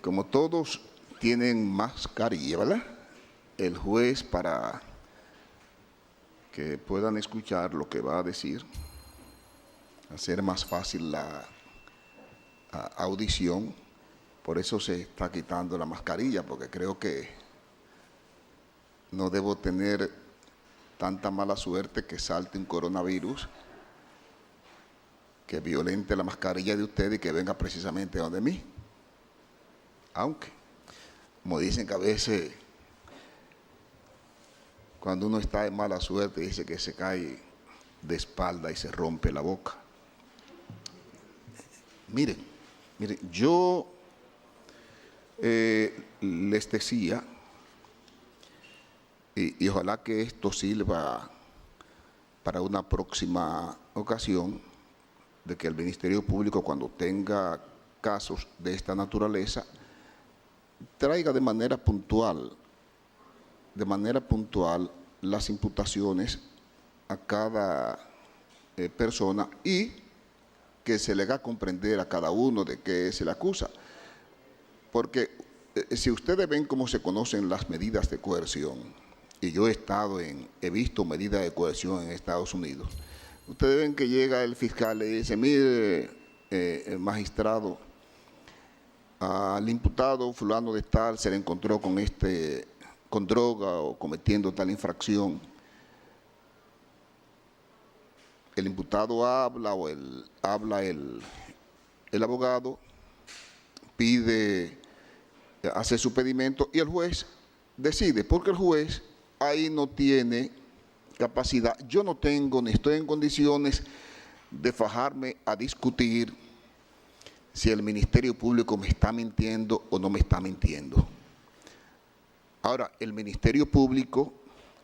como todos tienen mascarilla, ¿verdad? El juez, para que puedan escuchar lo que va a decir, hacer más fácil la audición, por eso se está quitando la mascarilla, porque creo que no debo tener tanta mala suerte que salte un coronavirus que violente la mascarilla de usted y que venga precisamente donde mí. Aunque, como dicen que a veces, cuando uno está de mala suerte, dice que se cae de espalda y se rompe la boca. Miren, yo les decía, y ojalá que esto sirva para una próxima ocasión, de que el Ministerio Público, cuando tenga casos de esta naturaleza, traiga de manera puntual las imputaciones a cada persona y que se le haga comprender a cada uno de qué se le acusa. Porque si ustedes ven cómo se conocen las medidas de coerción, y yo he visto medidas de coerción en Estados Unidos, ustedes ven que llega el fiscal y dice: mire, magistrado, al imputado fulano de tal se le encontró con droga o cometiendo tal infracción. El imputado habla o habla el abogado, hace su pedimento y el juez decide, porque el juez ahí no tiene capacidad. Yo no tengo ni estoy en condiciones de fajarme a discutir si el Ministerio Público me está mintiendo o no me está mintiendo. Ahora, el Ministerio Público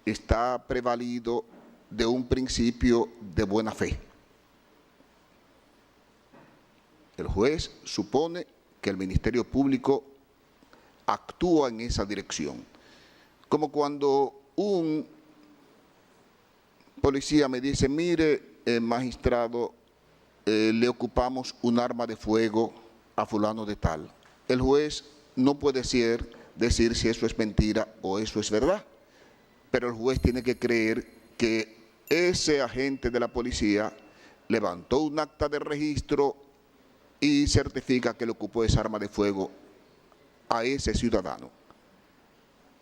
está prevalido de un principio de buena fe. El juez supone que el Ministerio Público actúa en esa dirección. Como cuando un policía me dice: mire, magistrado, le ocupamos un arma de fuego a fulano de tal. El juez no puede decir si eso es mentira o eso es verdad, pero el juez tiene que creer que ese agente de la policía levantó un acta de registro y certifica que le ocupó esa arma de fuego a ese ciudadano.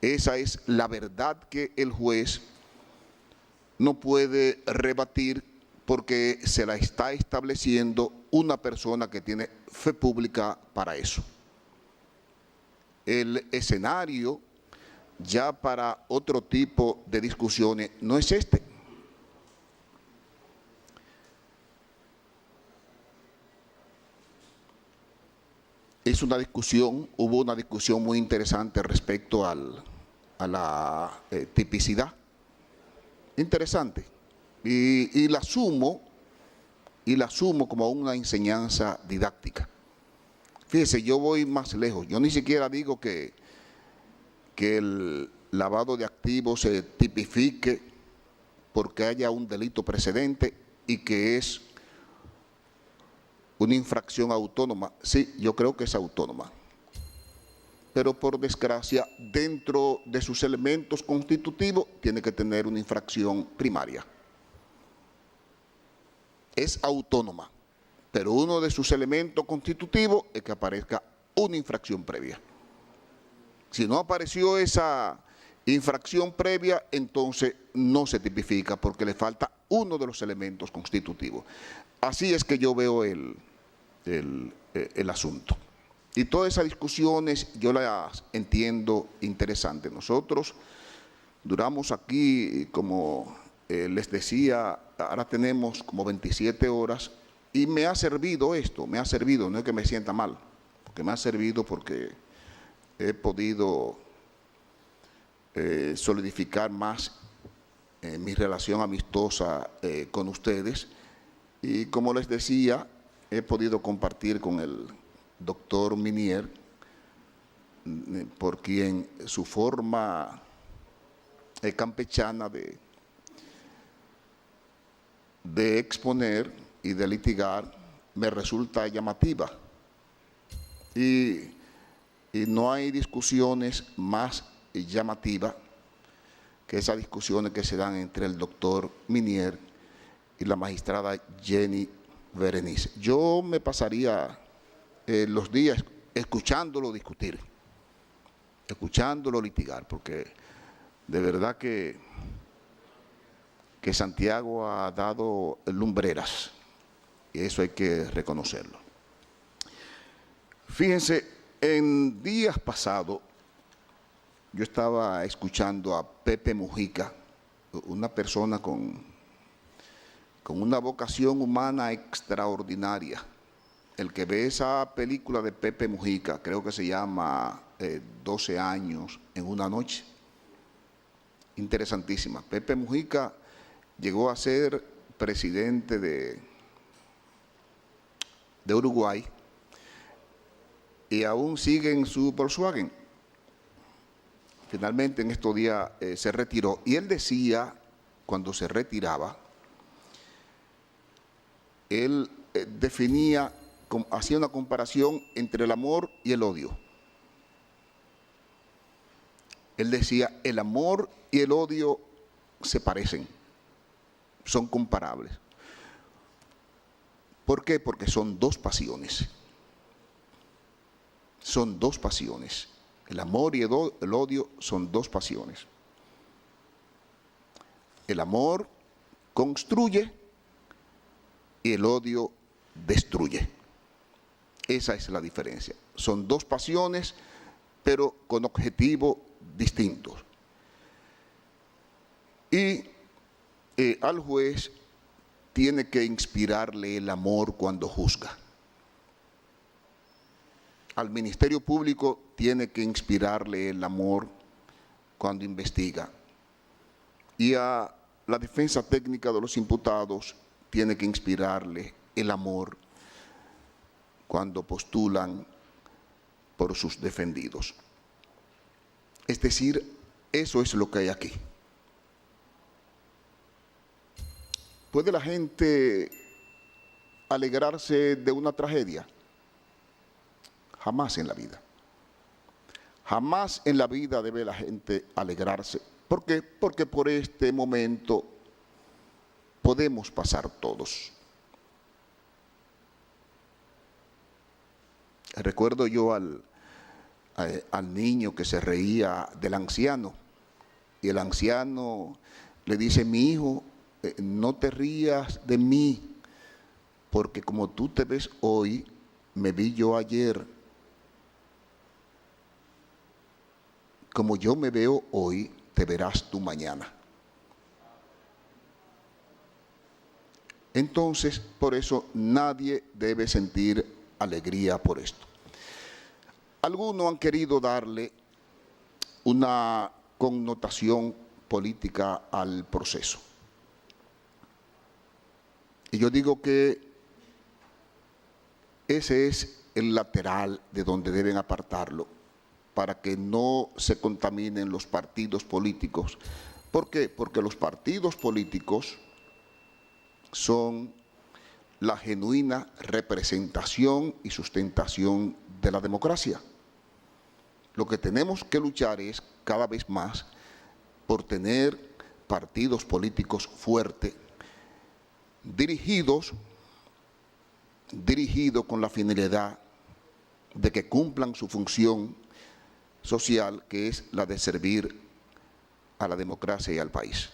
Esa es la verdad que el juez no puede rebatir, porque se la está estableciendo una persona que tiene fe pública para eso. El escenario ya para otro tipo de discusiones no es este. Hubo una discusión muy interesante respecto a la tipicidad. Interesante. Y la asumo como una enseñanza didáctica. Fíjese, yo voy más lejos. Yo ni siquiera digo que el lavado de activos se tipifique porque haya un delito precedente y que es una infracción autónoma. Sí, yo creo que es autónoma. Pero por desgracia, dentro de sus elementos constitutivos, tiene que tener una infracción primaria. Es autónoma, pero uno de sus elementos constitutivos es que aparezca una infracción previa. Si no apareció esa infracción previa, entonces no se tipifica porque le falta uno de los elementos constitutivos. Así es que yo veo el asunto. Y todas esas discusiones yo las entiendo interesantes. Nosotros duramos aquí, como les decía, ahora tenemos como 27 horas y me ha servido esto, no es que me sienta mal, porque me ha servido porque he podido solidificar más mi relación amistosa con ustedes y, como les decía, he podido compartir con el doctor Minier, por quien su forma campechana de exponer y de litigar me resulta llamativa. Y Y no hay discusiones más llamativas que esas discusiones que se dan entre el doctor Minier y la magistrada Jenny Berenice. Yo me pasaría los días escuchándolo discutir, escuchándolo litigar, porque de verdad que Santiago ha dado lumbreras, y eso hay que reconocerlo. Fíjense, en días pasados yo estaba escuchando a Pepe Mujica, una persona con una vocación humana extraordinaria. El que ve esa película de Pepe Mujica, creo que se llama 12 años en una noche, interesantísima. Pepe Mujica llegó a ser presidente de Uruguay y aún sigue en su Volkswagen. Finalmente en estos días se retiró y él decía, cuando se retiraba, él definía, hacía una comparación entre el amor y el odio. Él decía, el amor y el odio se parecen, son comparables. ¿Por qué? Porque son dos pasiones. Son dos pasiones. El amor y el odio son dos pasiones. El amor construye y el odio destruye. Esa es la diferencia. Son dos pasiones, pero con objetivos distintos. Y al juez tiene que inspirarle el amor cuando juzga. Al Ministerio Público tiene que inspirarle el amor cuando investiga. Y a la defensa técnica de los imputados tiene que inspirarle el amor cuando postulan por sus defendidos. Es decir, eso es lo que hay aquí. ¿Puede la gente alegrarse de una tragedia? Jamás en la vida. Jamás en la vida debe la gente alegrarse. ¿Por qué? Porque por este momento podemos pasar todos. Recuerdo yo al niño que se reía del anciano, y el anciano le dice, mi hijo, no te rías de mí, porque como tú te ves hoy, me vi yo ayer. Como yo me veo hoy, te verás tú mañana. Entonces, por eso nadie debe sentir alegría por esto. Algunos han querido darle una connotación política al proceso. Y yo digo que ese es el lateral de donde deben apartarlo, para que no se contaminen los partidos políticos. ¿Por qué? Porque los partidos políticos son la genuina representación y sustentación de la democracia. Lo que tenemos que luchar es cada vez más por tener partidos políticos fuertes, dirigidos con la finalidad de que cumplan su función social, que es la de servir a la democracia y al país.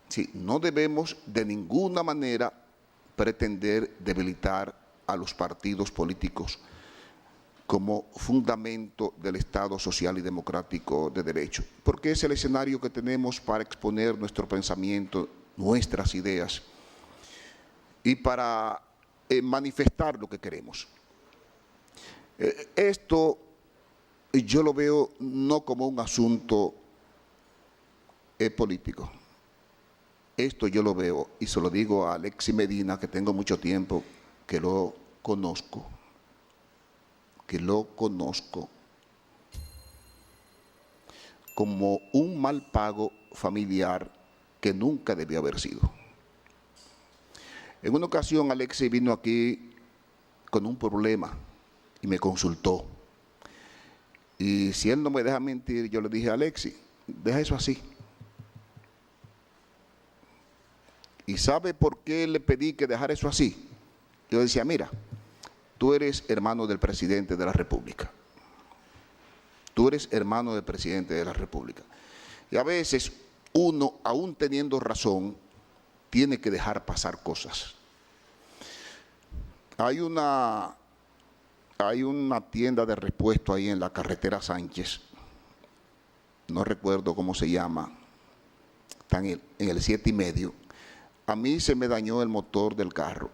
Sí, no debemos de ninguna manera pretender debilitar a los partidos políticos como fundamento del Estado social y democrático de derecho, porque es el escenario que tenemos para exponer nuestro pensamiento, nuestras ideas y para manifestar lo que queremos. Esto yo lo veo no como un asunto político. Esto yo lo veo, y se lo digo a Alexis Medina, que tengo mucho tiempo que lo conozco, como un mal pago familiar que nunca debió haber sido. En una ocasión Alexis vino aquí con un problema y me consultó. Y si él no me deja mentir, yo le dije a Alexis, deja eso así. ¿Y sabe por qué le pedí que dejara eso así? Yo decía, mira, tú eres hermano del presidente de la República. Tú eres hermano del presidente de la República. Y a veces uno, aún teniendo razón, tiene que dejar pasar cosas. Hay una tienda de repuesto ahí en la carretera Sánchez, no recuerdo cómo se llama, está en el 7,5. A mí se me dañó el motor del carro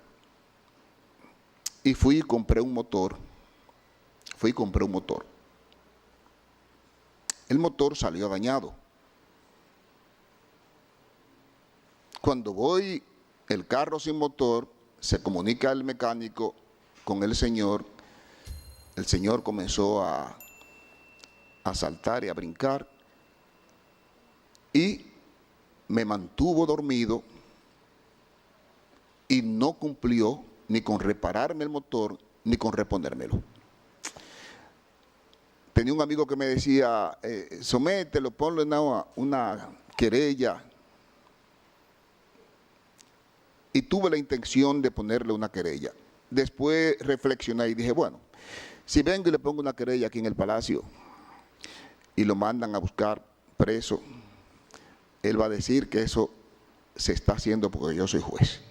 y fui y compré un motor. El motor salió dañado. Cuando voy, el carro sin motor, se comunica el mecánico con el señor comenzó a saltar y a brincar y me mantuvo dormido y no cumplió ni con repararme el motor ni con reponérmelo. Tenía un amigo que me decía, somételo, ponlo en una querella. Y tuve la intención de ponerle una querella. Después reflexioné y dije, bueno, si vengo y le pongo una querella aquí en el Palacio y lo mandan a buscar preso, él va a decir que eso se está haciendo porque yo soy juez.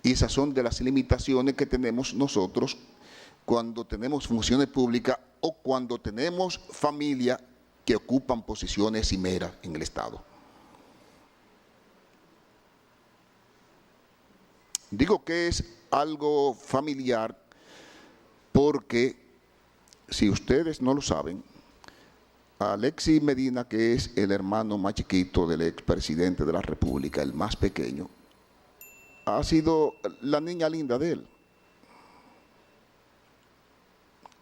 Y esas son de las limitaciones que tenemos nosotros cuando tenemos funciones públicas o cuando tenemos familia que ocupan posiciones cimeras en el Estado. Digo que es algo familiar porque, si ustedes no lo saben, Alexis Medina, que es el hermano más chiquito del expresidente de la República, el más pequeño, ha sido la niña linda de él.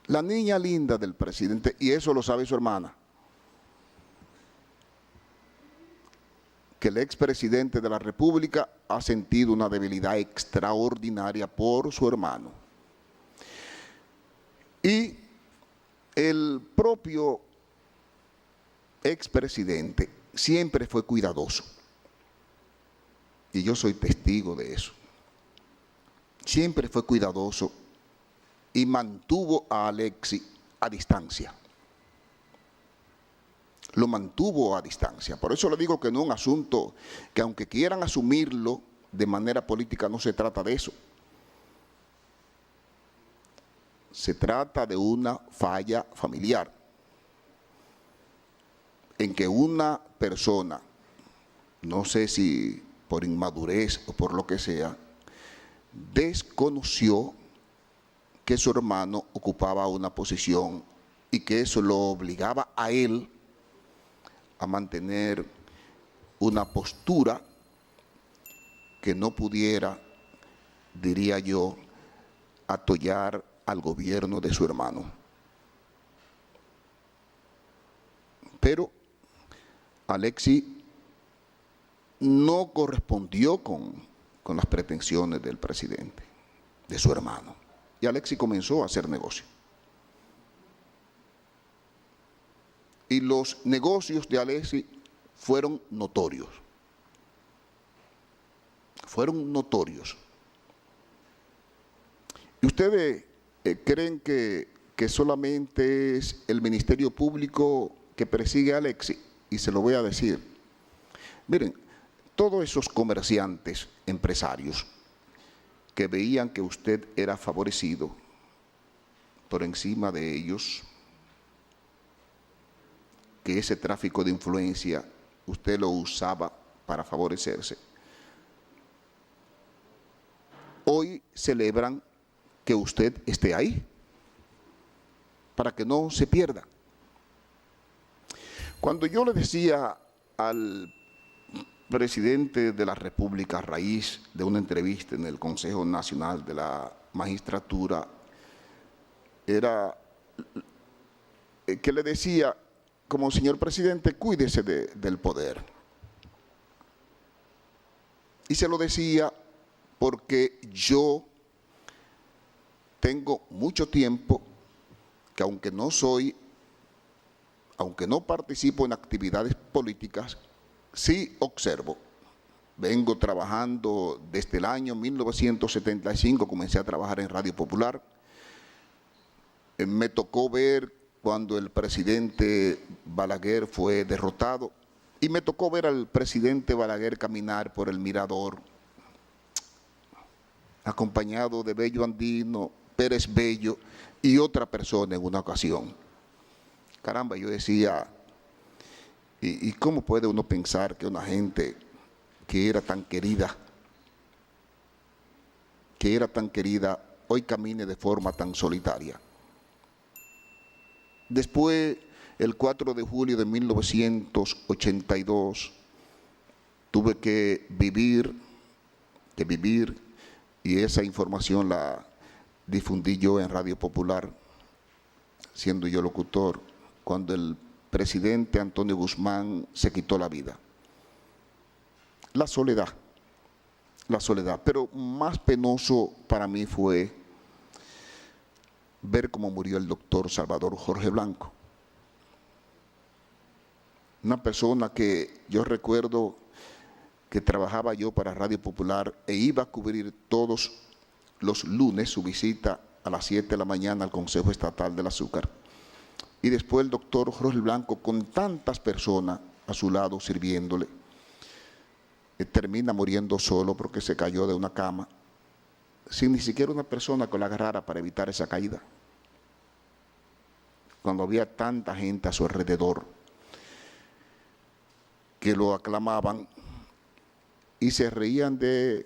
La niña linda del presidente, y eso lo sabe su hermana. Que el expresidente de la República ha sentido una debilidad extraordinaria por su hermano. Y el propio expresidente siempre fue cuidadoso. Y yo soy testigo de eso. Siempre fue cuidadoso y mantuvo a Alexis a distancia. Lo mantuvo a distancia. Por eso le digo que no es un asunto que, aunque quieran asumirlo de manera política, no se trata de eso. Se trata de una falla familiar en que una persona, no sé si por inmadurez o por lo que sea, desconoció que su hermano ocupaba una posición y que eso lo obligaba a él a mantener una postura que no pudiera, diría yo, atollar al gobierno de su hermano. Pero Alexis no correspondió con las pretensiones del presidente, de su hermano. Y Alexis comenzó a hacer negocio. Y los negocios de Alexis fueron notorios. Fueron notorios. ¿Y ustedes creen que solamente es el Ministerio Público que persigue a Alexis? Y se lo voy a decir. Miren, todos esos comerciantes, empresarios, que veían que usted era favorecido por encima de ellos, que ese tráfico de influencia usted lo usaba para favorecerse, hoy celebran que usted esté ahí, para que no se pierda. Cuando yo le decía al presidente de la República, a raíz de una entrevista en el Consejo Nacional de la Magistratura, era que le decía, como señor presidente, cuídese del poder. Y se lo decía porque yo tengo mucho tiempo que aunque no participo en actividades políticas, sí observo. Vengo trabajando desde el año 1975, comencé a trabajar en Radio Popular. Me tocó ver cuando el presidente Balaguer fue derrotado y me tocó ver al presidente Balaguer caminar por el Mirador, acompañado de Bello Andino, Pérez Bello y otra persona en una ocasión. Caramba, yo decía, ¿y cómo puede uno pensar que una gente que era tan querida, hoy camine de forma tan solitaria? Después, el 4 de julio de 1982, tuve que vivir, y esa información la difundí yo en Radio Popular, siendo yo locutor, cuando el presidente Antonio Guzmán se quitó la vida. La soledad. Pero más penoso para mí fue ver cómo murió el doctor Salvador Jorge Blanco. Una persona que yo recuerdo que trabajaba yo para Radio Popular e iba a cubrir todos los lunes su visita a las 7 de la mañana al Consejo Estatal del Azúcar. Y después el doctor Jorge Blanco, con tantas personas a su lado sirviéndole, termina muriendo solo porque se cayó de una cama, sin ni siquiera una persona que lo agarrara para evitar esa caída. Cuando había tanta gente a su alrededor que lo aclamaban y se reían de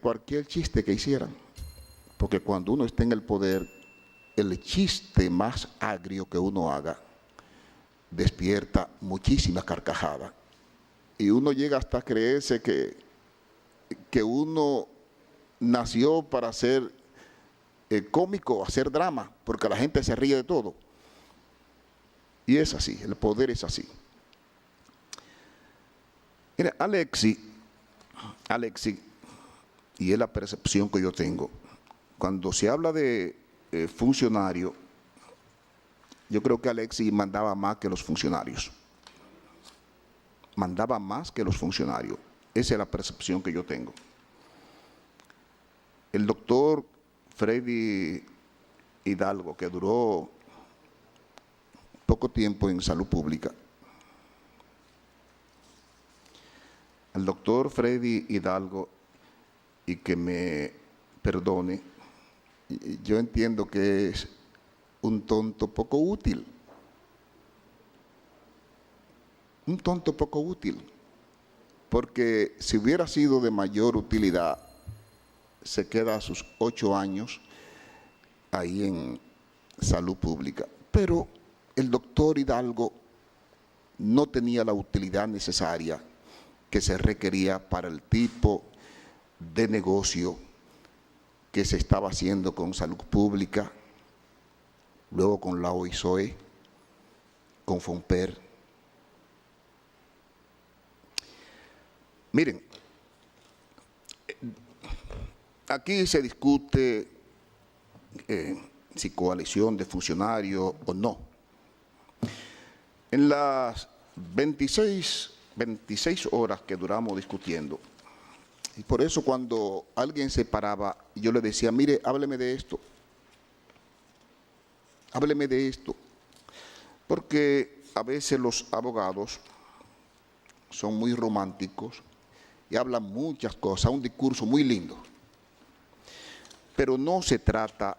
cualquier chiste que hicieran. Porque cuando uno está en el poder, el chiste más agrio que uno haga despierta muchísimas carcajadas. Y uno llega hasta creerse que uno nació para ser cómico, hacer drama, porque la gente se ríe de todo. Y es así, el poder es así. Mira, Alexis, y es la percepción que yo tengo, cuando se habla de funcionario, yo creo que Alexis mandaba más que los funcionarios. Mandaba más que los funcionarios. Esa es la percepción que yo tengo. El doctor Freddy Hidalgo, que duró poco tiempo en salud pública, al doctor Freddy Hidalgo, y que me perdone, yo entiendo que es un tonto poco útil. Un tonto poco útil, porque si hubiera sido de mayor utilidad, se queda a sus 8 años ahí en salud pública. Pero el doctor Hidalgo no tenía la utilidad necesaria que se requería para el tipo de negocio que se estaba haciendo con salud pública, luego con la OISOE, con FONPER. Miren, aquí se discute si coalición de funcionarios o no. En las 26 horas que duramos discutiendo, y por eso cuando alguien se paraba, yo le decía, mire, hábleme de esto, porque a veces los abogados son muy románticos y hablan muchas cosas, un discurso muy lindo, pero no se trata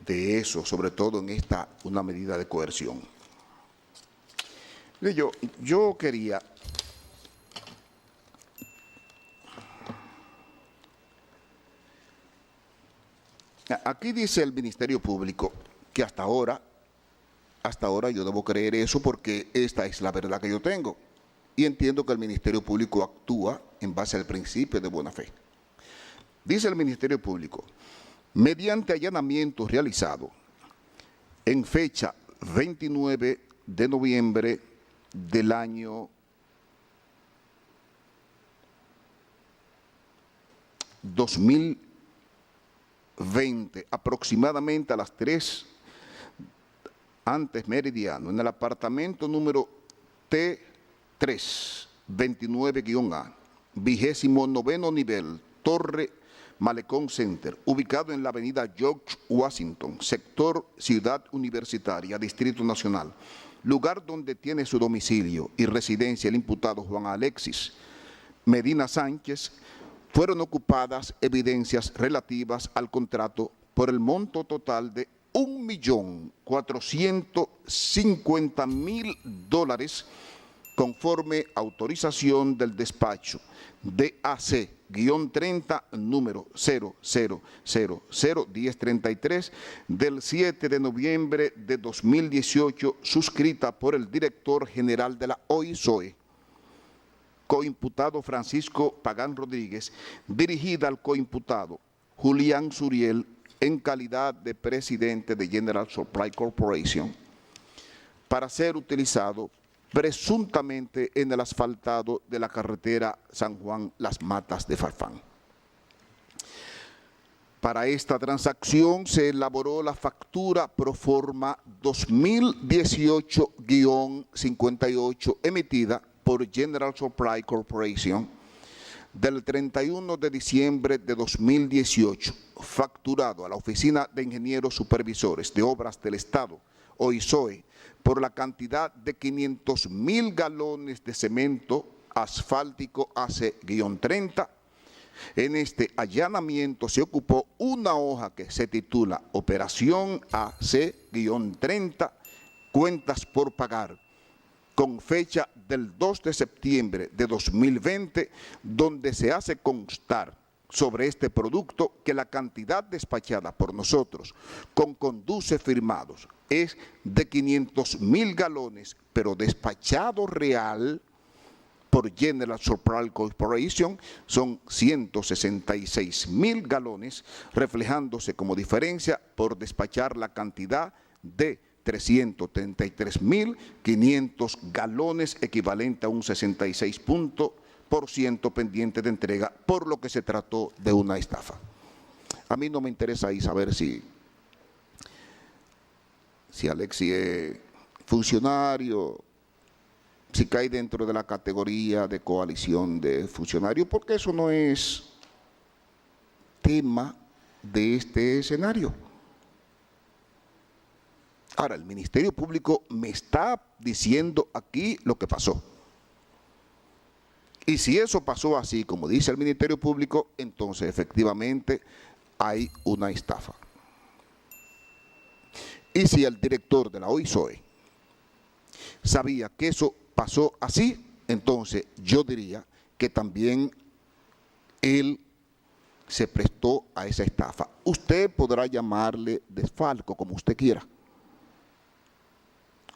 de eso, sobre todo en una medida de coerción. Yo quería aquí dice el Ministerio Público que hasta ahora yo debo creer eso porque esta es la verdad que yo tengo. Y entiendo que el Ministerio Público actúa en base al principio de buena fe. Dice el Ministerio Público, mediante allanamiento realizado en fecha 29 de noviembre del año 2000, 20, aproximadamente a las 3 antes meridiano, en el apartamento número T3, 29-A, 29º nivel, Torre Malecón Center, ubicado en la avenida George Washington, sector Ciudad Universitaria, Distrito Nacional, lugar donde tiene su domicilio y residencia el imputado Juan Alexis Medina Sánchez, fueron ocupadas evidencias relativas al contrato por el monto total de $1.450.000 conforme autorización del despacho DAC-30 número 00001033 del 7 de noviembre de 2018, suscrita por el director general de la OISOE, coimputado Francisco Pagán Rodríguez, dirigida al coimputado Julián Suriel en calidad de presidente de General Supply Corporation, para ser utilizado presuntamente en el asfaltado de la carretera San Juan Las Matas de Farfán. Para esta transacción se elaboró la factura proforma 2018-58 emitida por General Supply Corporation del 31 de diciembre de 2018, facturado a la Oficina de Ingenieros Supervisores de Obras del Estado, OISOE, por la cantidad de 500.000 galones de cemento asfáltico AC-30. En este allanamiento se ocupó una hoja que se titula Operación AC-30, Cuentas por Pagar, con fecha del 2 de septiembre de 2020, donde se hace constar sobre este producto que la cantidad despachada por nosotros con conduce firmados es de 500.000 galones, pero despachado real por General Supply Corporation son 166.000 galones, reflejándose como diferencia por despachar la cantidad de 333.500 galones, equivalente a un 66% pendiente de entrega, por lo que se trató de una estafa. A mí no me interesa ahí saber si Alexis es funcionario, si cae dentro de la categoría de coalición de funcionarios, porque eso no es tema de este escenario. Ahora, el Ministerio Público me está diciendo aquí lo que pasó. Y si eso pasó así, como dice el Ministerio Público, entonces efectivamente hay una estafa. Y si el director de la OISOE sabía que eso pasó así, entonces yo diría que también él se prestó a esa estafa. Usted podrá llamarle desfalco como usted quiera.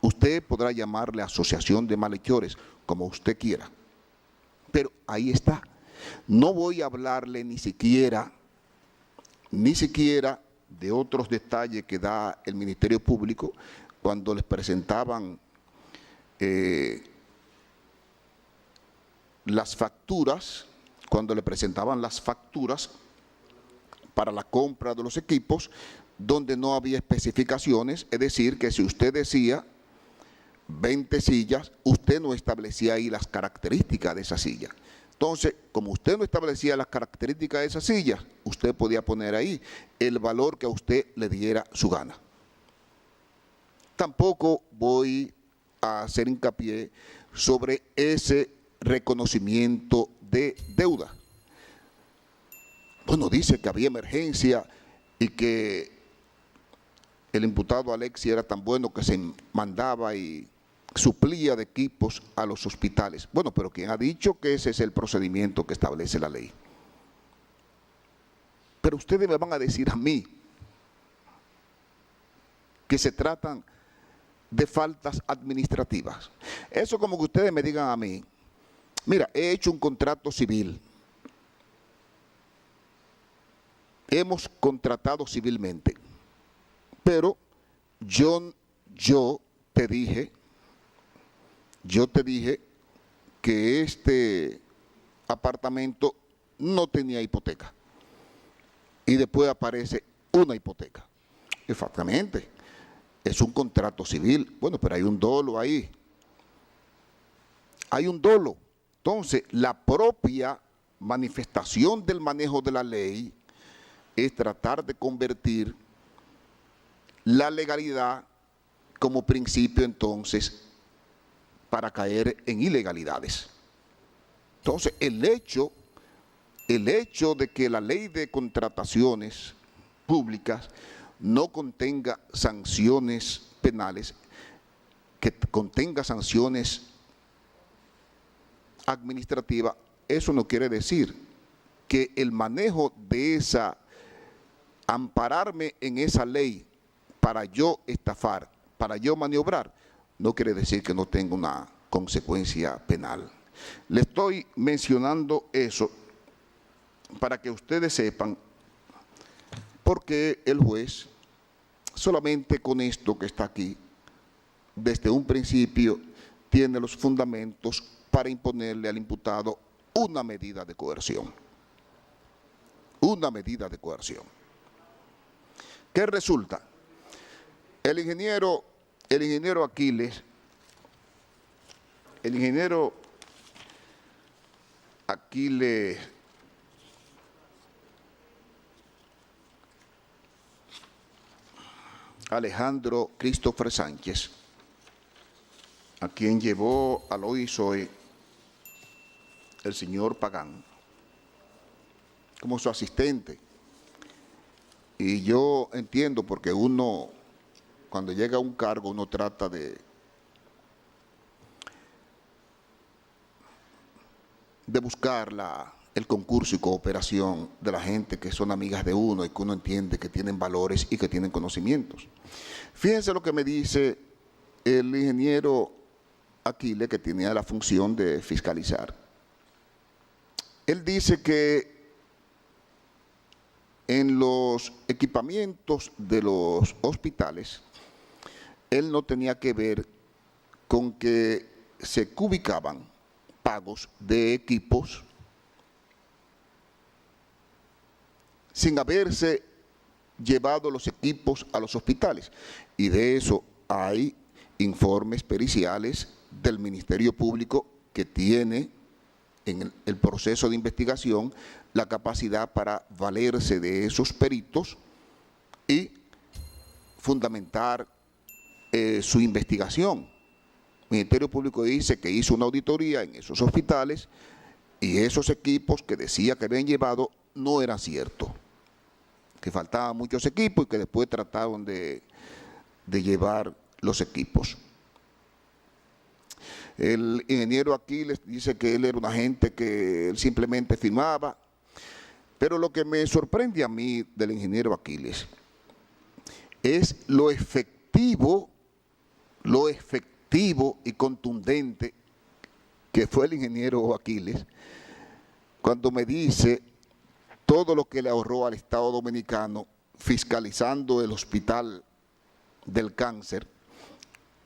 Usted podrá llamarle asociación de malhechores, como usted quiera. Pero ahí está. No voy a hablarle ni siquiera de otros detalles que da el Ministerio Público cuando les presentaban las facturas, para la compra de los equipos, donde no había especificaciones, es decir, que si usted decía 20 sillas, usted no establecía ahí las características de esa silla. Entonces, como usted no establecía las características de esa silla, usted podía poner ahí el valor que a usted le diera su gana. Tampoco voy a hacer hincapié sobre ese reconocimiento de deuda. Bueno, dice que había emergencia y que el imputado Alexis era tan bueno que se mandaba y suplía de equipos a los hospitales. Bueno, pero ¿quién ha dicho que ese es el procedimiento que establece la ley? Pero ustedes me van a decir a mí que se tratan de faltas administrativas. Eso como que ustedes me digan a mí, mira, he hecho un contrato civil, hemos contratado civilmente, pero yo te dije que este apartamento no tenía hipoteca. Y después aparece una hipoteca. Exactamente. Es un contrato civil. Bueno, pero hay un dolo ahí. Hay un dolo. Entonces, la propia manifestación del manejo de la ley es tratar de convertir la legalidad como principio, entonces, para caer en ilegalidades. Entonces, el hecho de que la ley de contrataciones públicas no contenga sanciones penales, que contenga sanciones administrativas, eso no quiere decir que el manejo de esa, ampararme en esa ley para yo estafar, para yo maniobrar, no quiere decir que no tenga una consecuencia penal. Le estoy mencionando eso para que ustedes sepan por qué el juez, solamente con esto que está aquí, desde un principio, tiene los fundamentos para imponerle al imputado una medida de coerción. Una medida de coerción. ¿Qué resulta? El ingeniero Aquiles Alejandro Christopher Sánchez, a quien llevó al OISOE el señor Pagán como su asistente. Y yo entiendo, porque uno, cuando llega a un cargo, uno trata de buscar el concurso y cooperación de la gente que son amigas de uno y que uno entiende que tienen valores y que tienen conocimientos. Fíjense lo que me dice el ingeniero Aquiles, que tenía la función de fiscalizar. Él dice que en los equipamientos de los hospitales, él no tenía que ver con que se cubicaban pagos de equipos sin haberse llevado los equipos a los hospitales. Y de eso hay informes periciales del Ministerio Público que tiene en el proceso de investigación la capacidad para valerse de esos peritos y fundamentar su investigación. El Ministerio Público dice que hizo una auditoría en esos hospitales y esos equipos que decía que habían llevado no eran ciertos, que faltaban muchos equipos y que después trataron de llevar los equipos. El ingeniero Aquiles dice que él era un agente que él simplemente firmaba, pero lo que me sorprende a mí del ingeniero Aquiles es lo efectivo y contundente que fue el ingeniero Aquiles cuando me dice todo lo que le ahorró al Estado Dominicano fiscalizando el Hospital del Cáncer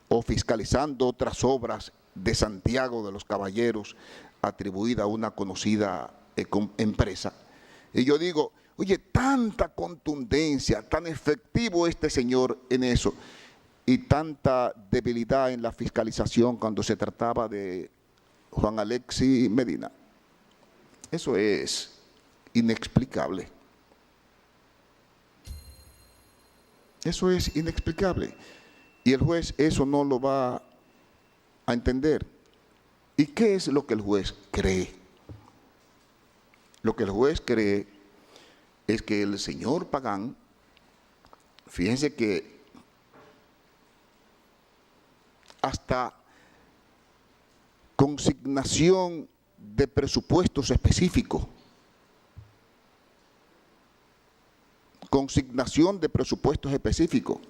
o fiscalizando otras obras de Santiago de los Caballeros atribuida a una conocida empresa. Y yo digo, oye, tanta contundencia, tan efectivo este señor en eso, y tanta debilidad en la fiscalización cuando se trataba de Juan Alexis Medina. Eso es inexplicable. Eso es inexplicable. Y el juez eso no lo va a entender. ¿Y qué es lo que el juez cree? Lo que el juez cree es que el señor Pagán, fíjense que hasta consignación de presupuestos específicos,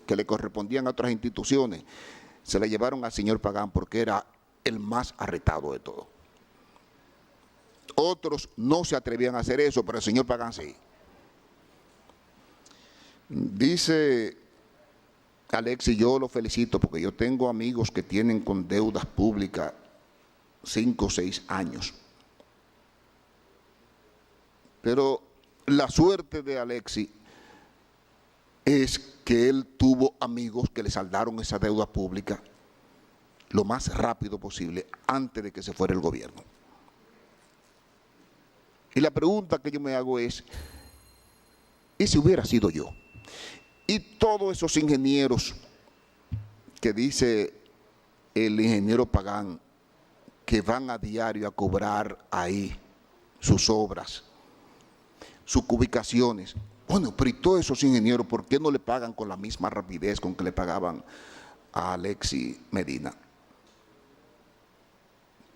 que le correspondían a otras instituciones, se le llevaron al señor Pagán porque era el más arretado de todo. Otros no se atrevían a hacer eso, pero el señor Pagán sí. Dice Alexis, yo lo felicito porque yo tengo amigos que tienen con deudas públicas 5 o 6 años. Pero la suerte de Alexis es que él tuvo amigos que le saldaron esa deuda pública lo más rápido posible antes de que se fuera el gobierno. Y la pregunta que yo me hago es, ¿y si hubiera sido yo? Y todos esos ingenieros que dice el ingeniero Pagán que van a diario a cobrar ahí sus obras, sus ubicaciones. Bueno, pero ¿y todos esos ingenieros por qué no le pagan con la misma rapidez con que le pagaban a Alexis Medina?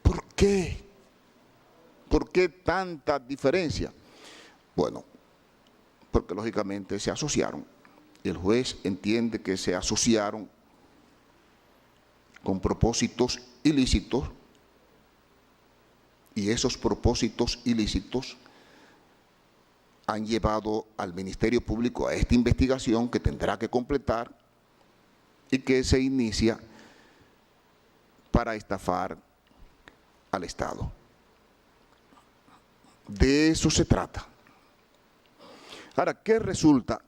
¿Por qué? ¿Por qué tanta diferencia? Bueno, porque lógicamente se asociaron. Y el juez entiende que se asociaron con propósitos ilícitos, y esos propósitos ilícitos han llevado al Ministerio Público a esta investigación que tendrá que completar y que se inicia para estafar al Estado. De eso se trata. Ahora, ¿qué resulta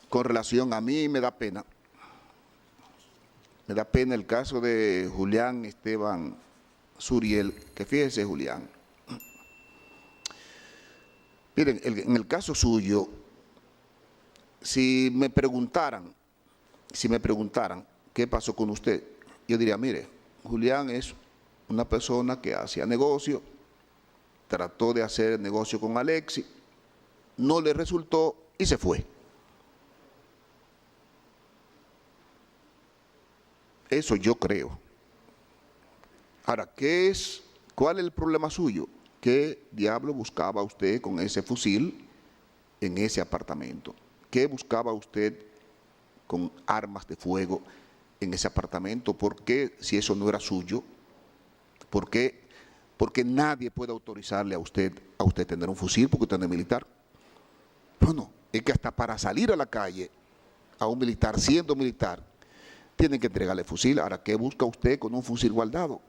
con relación a mí? Me da pena el caso de Julián Esteban Suriel, que fíjese, Julián, miren, en el caso suyo, si me preguntaran qué pasó con usted, yo diría, mire, Julián es una persona que hacía negocio, trató de hacer negocio con Alexis, no le resultó y se fue. Eso yo creo. Ahora, ¿cuál es el problema suyo? ¿Qué diablo buscaba usted con ese fusil en ese apartamento? ¿Qué buscaba usted con armas de fuego en ese apartamento? ¿Por qué, si eso no era suyo? ¿Por qué? Porque nadie puede autorizarle a usted tener un fusil porque usted no es militar. Bueno, es que hasta para salir a la calle a un militar, siendo militar, tienen que entregarle fusil. Ahora, ¿qué busca usted con un fusil guardado?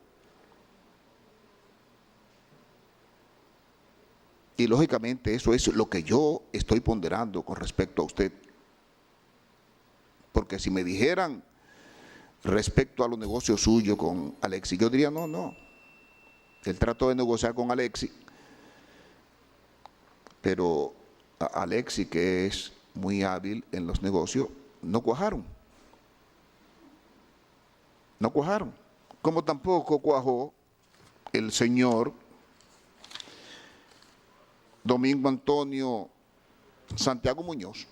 Y lógicamente eso es lo que yo estoy ponderando con respecto a usted. Porque si me dijeran respecto a los negocios suyos con Alexis, yo diría no. Él trató de negociar con Alexis, pero Alexis, que es muy hábil en los negocios, no cuajaron. No cuajaron. Como tampoco cuajó el señor Domingo Antonio Santiago Muñoz.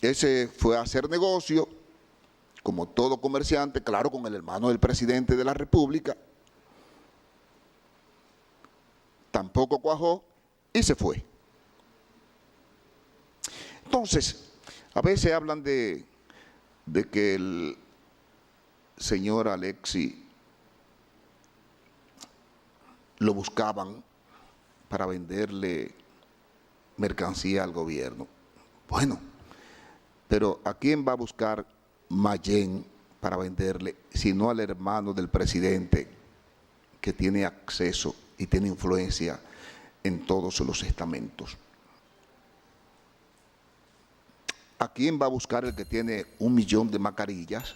Ese fue a hacer negocio, como todo comerciante, claro, con el hermano del presidente de la República. Tampoco cuajó y se fue. Entonces, a veces hablan de que el señor Alexis lo buscaban para venderle mercancía al gobierno. Bueno, pero ¿a quién va a buscar Mayén para venderle, sino al hermano del presidente que tiene acceso y tiene influencia en todos los estamentos? ¿A quién va a buscar el que tiene 1 millón de mascarillas?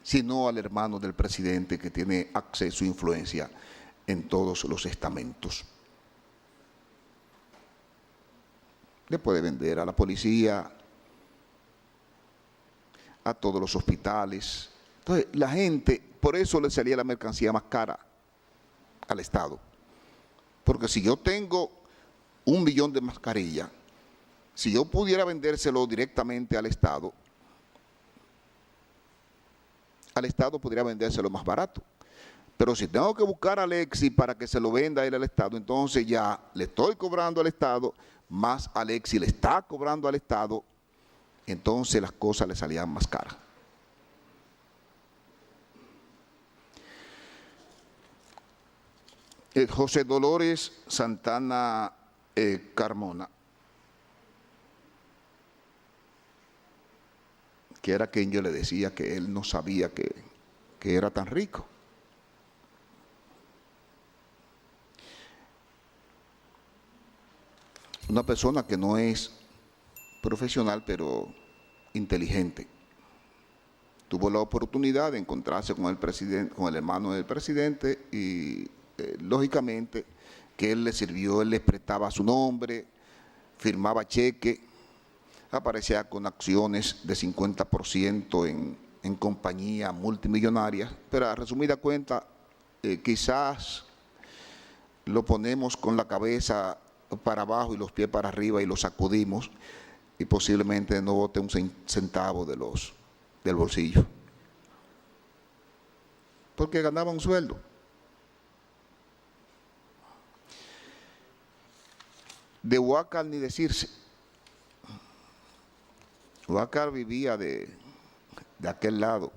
Sino al hermano del presidente que tiene acceso e influencia en todos los estamentos. Le puede vender a la policía, a todos los hospitales. Entonces, la gente, por eso le salía la mercancía más cara al Estado. Porque si yo tengo 1 millón de mascarillas, si yo pudiera vendérselo directamente al Estado podría vendérselo más barato. Pero si tengo que buscar a Alexis para que se lo venda a él al Estado, entonces ya le estoy cobrando al Estado, más Alexis le está cobrando al Estado, entonces las cosas le salían más caras. José Dolores Santana Carmona, que era quien yo le decía que él no sabía que era tan rico. una persona que no es profesional, pero inteligente. Tuvo la oportunidad de encontrarse con el presidente, con el hermano del presidente y lógicamente que él le sirvió, él le prestaba su nombre, firmaba cheque, aparecía con acciones de 50% en compañías multimillonarias, pero a resumida cuenta, quizás lo ponemos con la cabeza para abajo y los pies para arriba y lo sacudimos y posiblemente no bote un centavo del bolsillo. Porque ganaba un sueldo. De Huácar ni decirse. Huácar vivía de aquel lado,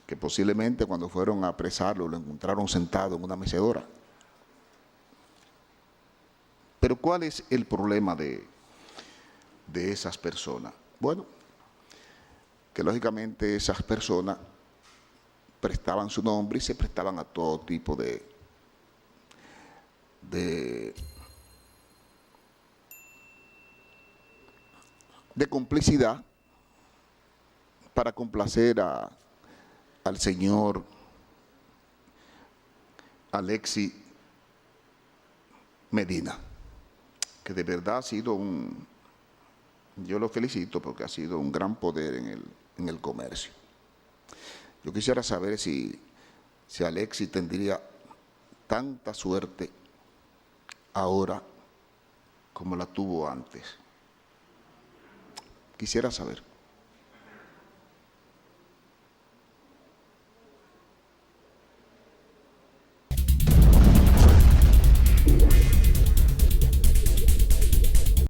que posiblemente cuando fueron a apresarlo lo encontraron sentado en una mecedora. Pero ¿cuál es el problema de esas personas? Bueno, que lógicamente esas personas prestaban su nombre y se prestaban a todo tipo de complicidad para complacer al señor Alexis Medina, que de verdad ha sido yo lo felicito porque ha sido un gran poder en el comercio. Yo quisiera saber si Alexis tendría tanta suerte ahora como la tuvo antes. Quisiera saber.